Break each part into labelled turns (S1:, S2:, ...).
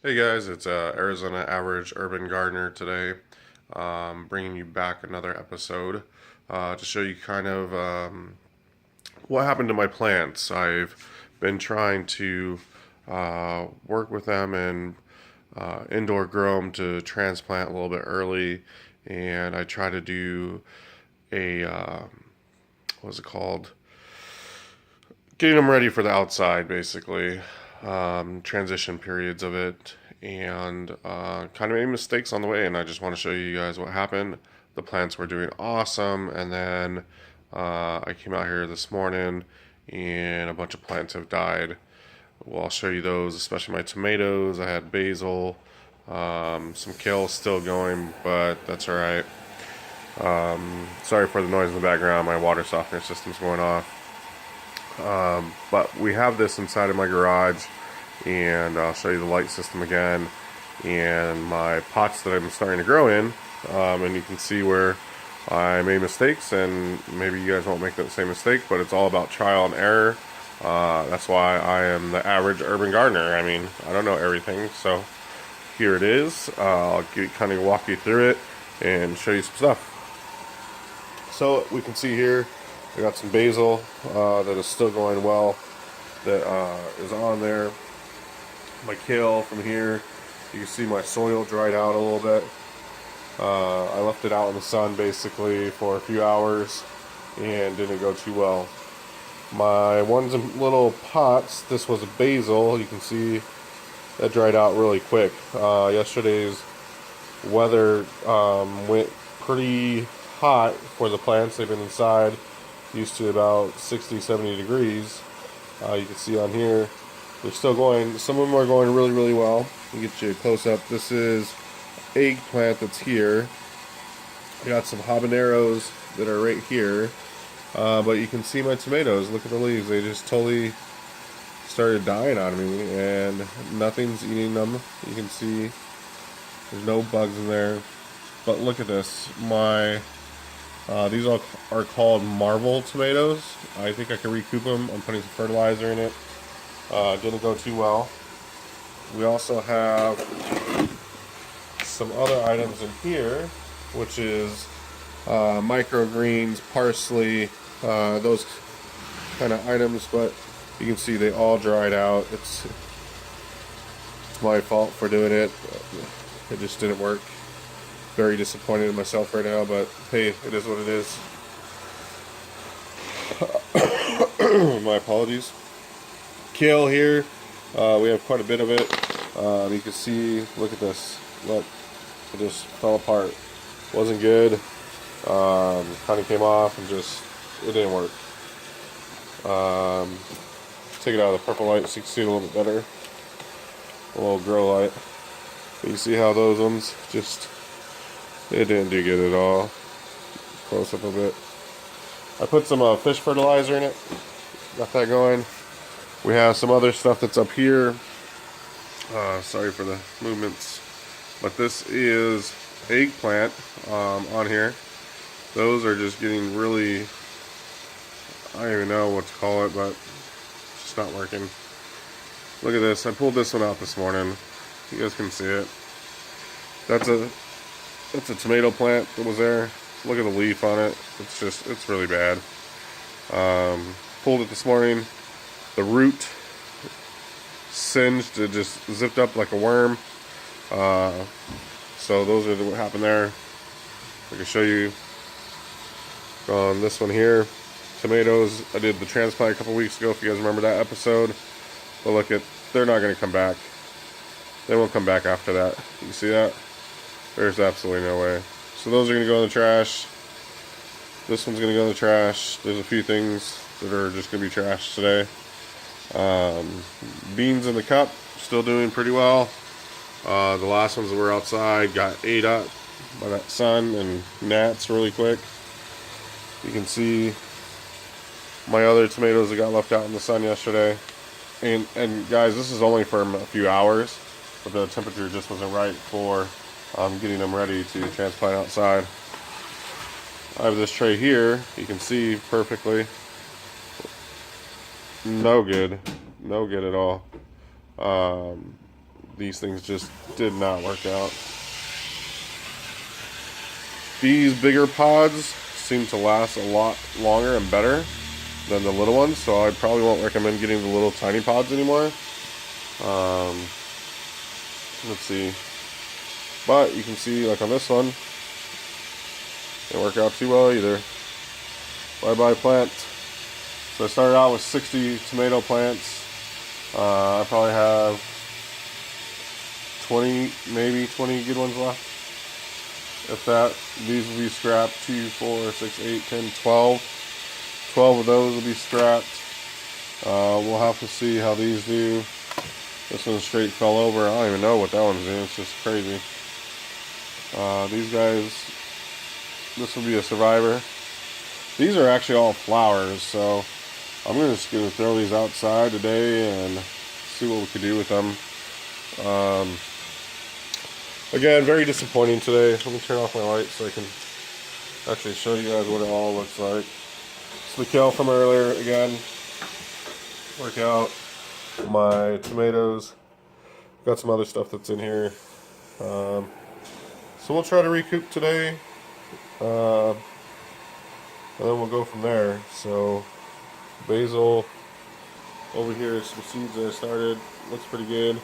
S1: Hey guys, it's Arizona Average Urban Gardener today, bringing you back another episode to show you kind of what happened to my plants. I've been trying to work with them and indoor grow them to transplant a little bit early, and I try to do a what's it called? Getting them ready for the outside, basically. Transition periods of it, and kind of made mistakes on the way. And I just want to show you guys what happened. The plants were doing awesome, and then I came out here this morning, and a bunch of plants have died. Well, I'll show you those, especially my tomatoes. I had basil, some kale still going, but that's all right. Sorry for the noise in the background. My water softener system's going off. But we have this inside of my garage, and I'll show you the light system again and my pots that I'm starting to grow in, and you can see where I made mistakes, and maybe you guys won't make that same mistake, but it's all about trial and error. That's why I am the average urban gardener. I mean, I don't know everything, so here it is. I'll kind of walk you through it and show you some stuff. So we can see here I got some basil that is still going well, that is on there. My kale from here, you can see my soil dried out a little bit. I left it out in the sun basically for a few hours and didn't go too well. My ones in little pots, this was a basil, you can see that dried out really quick. Yesterday's weather went pretty hot for the plants. They've been inside, used to about 60, 70 degrees. You can see on here, they're still going. Some of them are going really, really well. Let me get you a close up. This is eggplant that's here. I got some habaneros that are right here. But you can see my tomatoes. Look at the leaves. They just totally started dying on me, and nothing's eating them. You can see there's no bugs in there. But look at this. These are called Marvel tomatoes. I think I can recoup them. I'm putting some fertilizer in it. Didn't go too well. We also have some other items in here, which is microgreens, parsley, those kind of items. But you can see they all dried out. It's my fault for doing it. It just didn't work. Very disappointed in myself right now, but hey, it is what it is. My apologies. Kale here, we have quite a bit of it. You can see, look at this. Look, it just fell apart. Wasn't good. Kind of came off and just, it didn't work. Take it out of the purple light so you can see it a little bit better. A little grow light. But you see how those ones just, it didn't do good at all. Close up a bit. I put some fish fertilizer in it. Got that going. We have some other stuff that's up here. Sorry for the movements. But this is eggplant on here. Those are just getting really, I don't even know what to call it, but it's just not working. Look at this. I pulled this one out this morning. You guys can see it. That's a tomato plant that was there. Look at the leaf on it. It's really bad. Pulled it this morning. The root singed. It just zipped up like a worm. So those are what happened there. I can show you on this one here. Tomatoes. I did the transplant a couple weeks ago, if you guys remember that episode. But look at, they're not going to come back. They won't come back after that. You see that? There's absolutely no way. So those are going to go in the trash. This one's going to go in the trash. There's a few things that are just going to be trash today. Beans in the cup, still doing pretty well. The last ones that were outside got ate up by that sun and gnats really quick. You can see my other tomatoes that got left out in the sun yesterday. And guys, this is only for a few hours, but the temperature just wasn't right for getting them ready to transplant outside. I have this tray here, you can see perfectly. No good at all. these things just did not work out. These bigger pods seem to last a lot longer and better than the little ones, so I probably won't recommend getting the little tiny pods anymore. Let's see. But you can see, like on this one, didn't work out too well either. Bye-bye plant. So I started out with 60 tomato plants. I probably have 20, maybe 20 good ones left. If that, these will be scrapped. 2, 4, 6, 8, 10, 12. 12 of those will be scrapped. We'll have to see how these do. This one straight fell over. I don't even know what that one's doing. It's just crazy. These guys, this will be a survivor. These are actually all flowers, so I'm just going to throw these outside today and see what we could do with them. Again, very disappointing today. Let me turn off my light so I can actually show you guys what it all looks like. It's the kale from earlier again. Work out my tomatoes. Got some other stuff that's in here. So we'll try to recoup today. And then we'll go from there. So basil over here, some seeds that I started. Looks pretty good.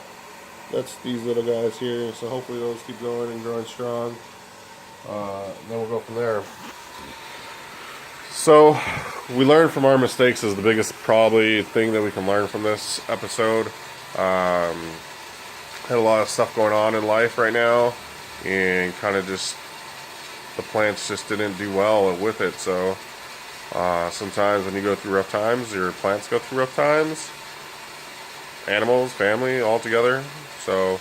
S1: That's these little guys here. So hopefully those keep going and growing strong. Then we'll go from there. So we learn from our mistakes is the biggest probably thing that we can learn from this episode. Had a lot of stuff going on in life right now, and kind of just the plants just didn't do well with it. So sometimes when you go through rough times, your plants go through rough times. Animals, family, all together. So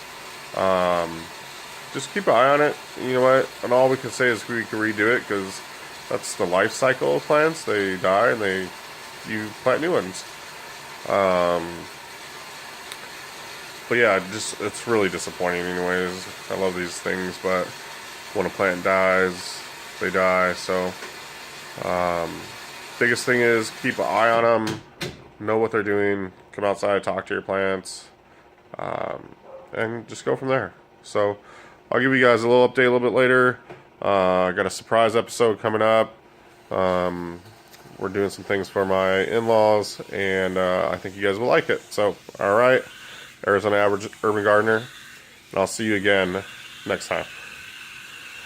S1: just keep an eye on it. You know what? And all we can say is we can redo it, because that's the life cycle of plants. They die and you plant new ones. But yeah, it's really disappointing anyways. I love these things, but when a plant dies, they die. So biggest thing is keep an eye on them, know what they're doing, come outside, talk to your plants, and just go from there. So I'll give you guys a little update a little bit later. I got a surprise episode coming up. We're doing some things for my in-laws, and I think you guys will like it. So, alright, Arizona Average Urban Gardener, and I'll see you again next time.